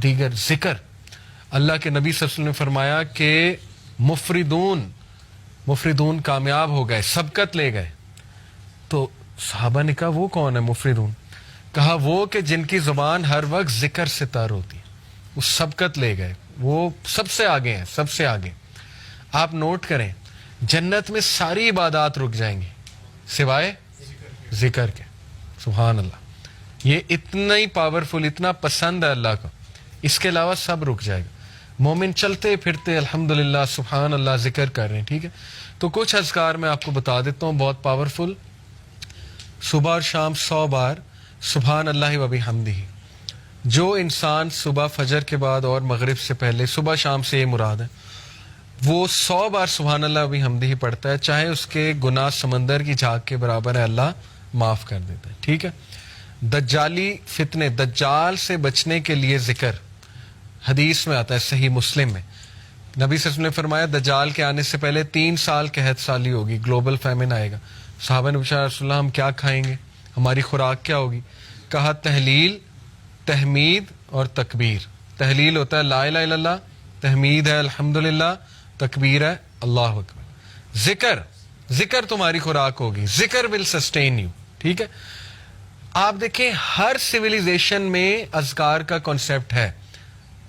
دیگر ذکر. اللہ کے نبی صلی اللہ علیہ وسلم نے فرمایا کہ مفردون کامیاب ہو گئے, سبقت لے گئے. تو صحابہ نے کہا وہ کون ہے مفردون؟ کہا وہ کہ جن کی زبان ہر وقت ذکر سے تر ہوتی ہے, وہ سبقت لے گئے, وہ سب سے آگے ہیں, سب سے آگے. آپ نوٹ کریں, جنت میں ساری عبادات رک جائیں گی سوائے ذکر کے. سبحان اللہ, یہ اتنا ہی پاورفل, اتنا پسند ہے اللہ کو, اس کے علاوہ سب رک جائے گا. مومن چلتے پھرتے الحمدللہ سبحان اللہ ذکر کر رہے ہیں. ٹھیک ہے, تو کچھ اذکار میں آپ کو بتا دیتا ہوں بہت پاورفل. صبح اور شام 100 بار سبحان اللہ و بحمدہ. جو انسان صبح فجر کے بعد اور مغرب سے پہلے, صبح شام سے یہ مراد ہے, وہ 100 بار سبحان اللہ و بحمدہ پڑھتا ہے, چاہے اس کے گناہ سمندر کی جھاگ کے برابر ہے, اللہ معاف کر دیتا ہے. ٹھیک ہے. دجالی فتنے, دجال سے بچنے کے لیے ذکر, حدیث میں آتا ہے صحیح مسلم میں, نبی صلی اللہ علیہ وسلم نے فرمایا دجال کے آنے سے پہلے 3 سال قحط سالی ہوگی, گلوبل فیمن آئے گا. صحابہ نے پوچھا رسول اللہ ہم کیا کھائیں گے, ہماری خوراک کیا ہوگی؟ کہا تحلیل, تحمید اور تکبیر. تحلیل ہوتا ہے لا الہ الا اللہ, تحمید ہے الحمدللہ, تکبیر ہے اللہ اکبر. ذکر تمہاری خوراک ہوگی, ذکر ول سسٹین یو. ٹھیک ہے. آپ دیکھیں ہر سویلائزیشن میں اذکار کا کانسیپٹ ہے,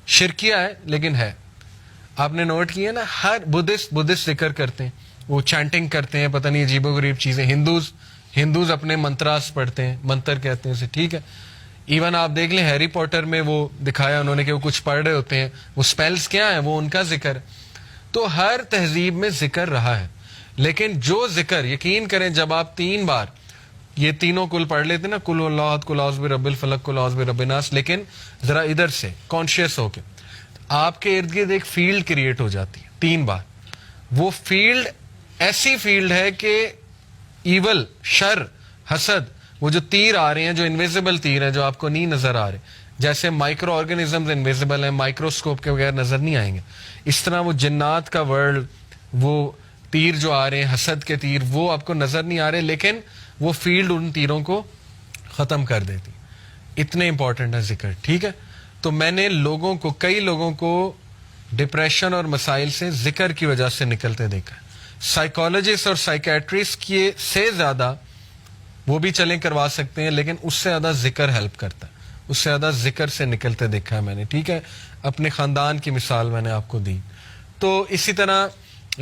شرکیہ ہے لیکن ہے. آپ نے نوٹ کیا نا, ہر بدھسٹ ذکر کرتے ہیں, وہ چانٹنگ کرتے ہیں, پتہ نہیں عجیب و غریب چیزیں. ہندوز اپنے منتراس پڑھتے ہیں, منتر کہتے ہیں اسے. ٹھیک ہے. ایون آپ دیکھ لیں ہیری پوٹر میں وہ دکھایا انہوں نے کہ وہ کچھ پڑھ رہے ہوتے ہیں, وہ سپیلز کیا ہیں, وہ ان کا ذکر. تو ہر تہذیب میں ذکر رہا ہے, لیکن جو ذکر یقین کریں جب آپ 3 بار یہ تینوں کل پڑھ لیتے نا, کل اللہ احد, کل اعوذ برب الفلق, کل اعوذ برب الناس, لیکن ذرا ادھر سے کانشیس ہو کے آپ کے ارد گرد ایک فیلڈ کریٹ ہو جاتی ہے 3 بار. وہ فیلڈ ایسی فیلڈ ہے کہ ایول, شر, حسد, وہ جو تیر آ رہے ہیں, جو انویزیبل تیر ہیں جو آپ کو نہیں نظر آ رہے, جیسے مائکرو آرگنزمز انویزیبل ہیں, مائکروسکوپ کے بغیر نظر نہیں آئیں گے, اس طرح وہ جنات کا ورلڈ, وہ تیر جو آ رہے ہیں حسد کے تیر, وہ آپ کو نظر نہیں آ رہے, لیکن وہ فیلڈ ان تیروں کو ختم کر دیتی. اتنے امپورٹنٹ ہے ذکر. ٹھیک ہے. تو میں نے کئی لوگوں کو ڈپریشن اور مسائل سے ذکر کی وجہ سے نکلتے دیکھا ہے. سائیکالوجسٹ اور سائیکیٹرسٹ سے زیادہ وہ بھی چلیں کروا سکتے ہیں, لیکن اس سے زیادہ ذکر ہیلپ کرتا ہے, اس سے زیادہ ذکر سے نکلتے دیکھا ہے میں نے. ٹھیک ہے. اپنے خاندان کی مثال میں نے آپ کو دی. تو اسی طرح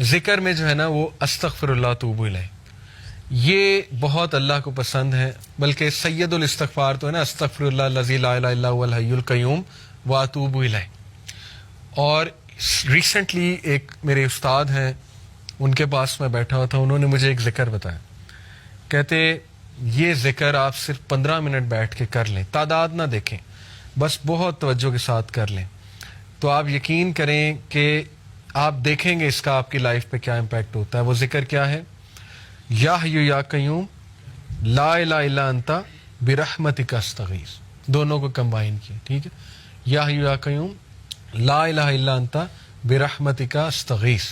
ذکر میں جو ہے نا وہ استغفر اللہ توب الیہ, یہ بہت اللہ کو پسند ہے. بلکہ سید الاستغفار تو ہے نا, استغفر اللہ الذی لا الہ الا هو الحی القیوم واتوب الیہ. اور ریسنٹلی ایک میرے استاد ہیں, ان کے پاس میں بیٹھا ہوا تھا, انہوں نے مجھے ایک ذکر بتایا. کہتے یہ ذکر آپ صرف 15 منٹ بیٹھ کے کر لیں, تعداد نہ دیکھیں, بس بہت توجہ کے ساتھ کر لیں, تو آپ یقین کریں کہ آپ دیکھیں گے اس کا آپ کی لائف پہ کیا امپیکٹ ہوتا ہے. وہ ذکر کیا ہے؟ یا حی یا قیوم لا الہ الا انت برحمتک استغیث. دونوں کو کمبائن کیا. ٹھیک ہے. یا حی یا قیوم لا الہ الا انت برحمتک استغیث.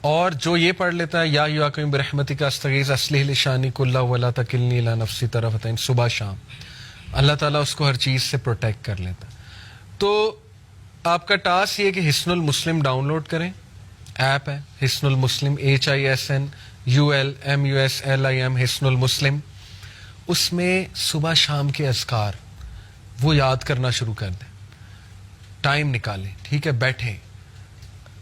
اور جو یہ پڑھ لیتا ہے یا حی یا قیوم برحمتک استغیث اصلح لی شانی کلہ ولا تکلنی الی نفسی طرفۃ عین, صبح شام, اللہ تعالیٰ اس کو ہر چیز سے پروٹیکٹ کر لیتا. تو آپ کا ٹاسک یہ کہ حصن المسلم ڈاؤن لوڈ کریں, ایپ ہے حصن المسلم, HISNULMUSLIM, حصن المسلم. اس میں صبح شام کے اذکار وہ یاد کرنا شروع کر دیں, ٹائم نکالیں. ٹھیک ہے. بیٹھیں,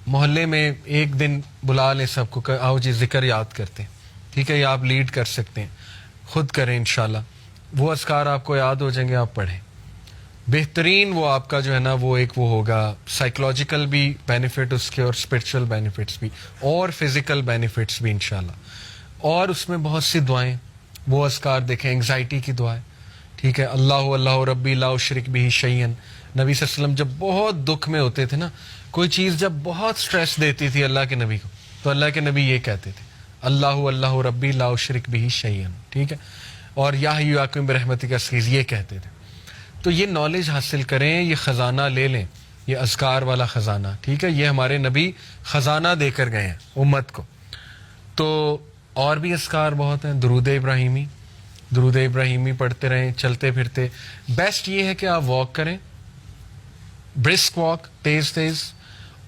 محلے میں ایک دن بلا لیں سب کو, آؤ جی ذکر یاد کرتے ہیں. ٹھیک ہے. یہ آپ لیڈ کر سکتے ہیں, خود کریں انشاءاللہ. وہ اذکار آپ کو یاد ہو جائیں گے, آپ پڑھیں. بہترین وہ آپ کا جو ہے نا وہ ایک وہ ہوگا, سائیکولوجیکل بھی بینیفٹ اس کے, اور اسپرچول بینیفٹس بھی, اور فزیکل بینیفٹس بھی انشاءاللہ. اور اس میں بہت سی دعائیں, وہ اذکار دیکھیں. انگزائٹی کی دعائیں. ٹھیک ہے. اللہ ربی لا اشرک بہ شیئا. نبی صلی اللہ علیہ وسلم جب بہت دکھ میں ہوتے تھے نا, کوئی چیز جب بہت سٹریس دیتی تھی اللہ کے نبی کو, تو اللہ کے نبی یہ کہتے تھے اللہ ربی لا اشرک بہ شیئا. ٹھیک ہے. اور یا حی یا قیوم برحمتک استغیث یہ کہتے تھے. تو یہ نالج حاصل کریں, یہ خزانہ لے لیں, یہ اذکار والا خزانہ. ٹھیک ہے. یہ ہمارے نبی خزانہ دے کر گئے ہیں امت کو. تو اور بھی اذکار بہت ہیں. درود ابراہیمی پڑھتے رہیں چلتے پھرتے. بیسٹ یہ ہے کہ آپ واک کریں, برسک واک تیز تیز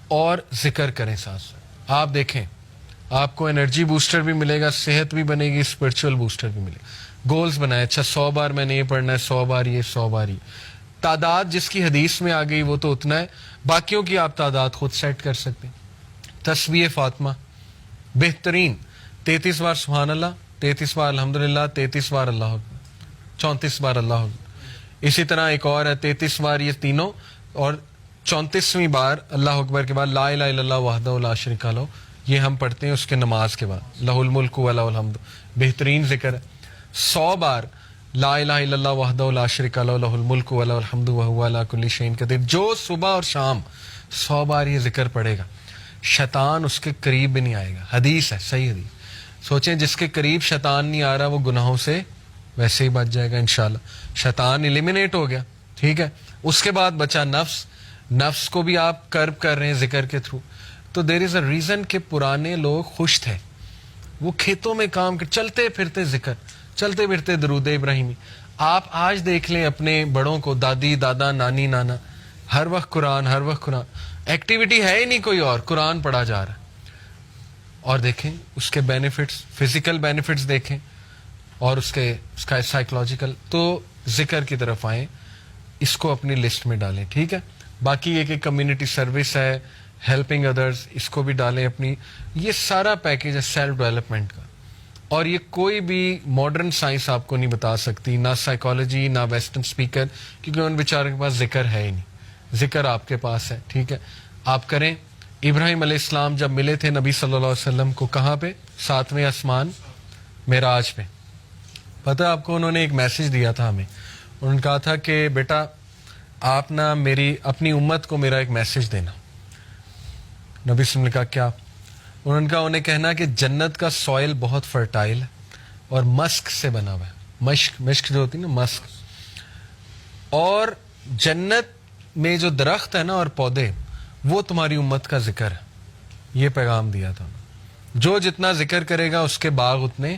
اور ذکر کریں ساتھ ساتھ. آپ دیکھیں آپ کو انرجی بوسٹر بھی ملے گا, صحت بھی بنے گی, اسپرچل بوسٹر بھی ملے گا. گولز بنائے, اچھا 100 بار میں نے یہ پڑھنا ہے, 100 بار یہ, 100 بار یہ. تعداد جس کی حدیث میں آ گئی وہ تو اتنا ہے, باقیوں کی آپ تعداد خود سیٹ کر سکتے ہیں. تسبیح فاطمہ بہترین 33 بار سبحان اللہ, 33 بار الحمدللہ, 33 بار اللہ اکبر, 34 بار اللہ اکبر. اسی طرح ایک اور ہے 33 بار یہ تینوں, اور 34ویں بار اللہ اکبر کے بعد لا الہ الا اللہ وحدہ لا شریک لہ, یہ ہم پڑھتے ہیں اس کے نماز کے بعد. لہ الملک و لہ الحمد بہترین ذکر ہے. 100 بار لا الہ الا اللہ وحدہ لا شریک لہ لہ الملک و لہ الحمد وہو علی کل شیء قدیر. جو صبح اور شام 100 بار یہ ذکر پڑھے گا, شیطان اس کے قریب بھی نہیں آئے گا. حدیث ہے, صحیح حدیث. سوچیں جس کے قریب شیطان نہیں آ رہا وہ گناہوں سے ویسے ہی بچ جائے گا انشاءاللہ. شیطان ایلیمینیٹ ہو گیا, ٹھیک ہے. اس کے بعد بچا نفس. نفس کو بھی آپ کرب کر رہے ہیں ذکر کے تھرو. تو دیر از اے ریزن کہ پرانے لوگ خوش تھے, وہ کھیتوں میں کام کر, چلتے پھرتے ذکر, چلتے پھرتے درود ابراہیمی. آپ آج دیکھ لیں اپنے بڑوں کو, دادی دادا نانی نانا, ہر وقت قرآن, ہر وقت قرآن, ایکٹیویٹی ہے ہی نہیں کوئی اور, قرآن پڑھا جا رہا ہے. اور دیکھیں اس کے بینیفٹس, فزیکل بینیفٹس دیکھیں, اور اس کا سائیکولوجیکل. تو ذکر کی طرف آئیں, اس کو اپنی لسٹ میں ڈالیں, ٹھیک ہے. باقی یہ کہ کمیونٹی سروس ہے, ہیلپنگ ادرس, اس کو بھی ڈالیں اپنی. یہ سارا پیکیج ہے سیلف ڈیولپمنٹ کا, اور یہ کوئی بھی ماڈرن سائنس آپ کو نہیں بتا سکتی, نہ سائیکالوجی نہ ویسٹرن اسپیکر, کیونکہ ان بیچاروں کے پاس ذکر ہے ہی نہیں. ذکر آپ کے پاس ہے, ٹھیک ہے, آپ کریں. ابراہیم علیہ السلام جب ملے تھے نبی صلی اللہ علیہ وسلم کو, کہاں پہ؟ 7ویں آسمان معراج پہ. پتہ آپ کو انہوں نے ایک میسج دیا تھا ہمیں. انہوں نے کہا تھا کہ بیٹا آپ نا میری اپنی امت کو میرا ایک میسج دینا. نبی صلی اللہ علیہ وسلم نے کہا کیا؟ انہوں نے کہا انہیں کہنا کہ جنت کا سوئل بہت فرٹائل ہے اور مسک سے بنا ہوا ہے. مشک جو ہوتی ہے نا, مسک. اور جنت میں جو درخت ہے نا اور پودے, وہ تمہاری امت کا ذکر ہے. یہ پیغام دیا تھا. جو جتنا ذکر کرے گا اس کے باغ اتنے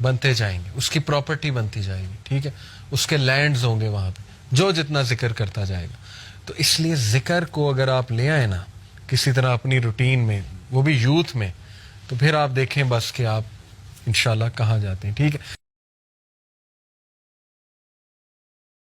بنتے جائیں گے, اس کی پراپرٹی بنتی جائے گی, ٹھیک ہے. اس کے لینڈز ہوں گے وہاں پہ, جو جتنا ذکر کرتا جائے گا. تو اس لیے ذکر کو اگر آپ لے آئے نا کسی طرح اپنی روٹین میں, وہ بھی یوتھ میں, تو پھر آپ دیکھیں بس کہ آپ انشاءاللہ کہاں جاتے ہیں, ٹھیک ہے.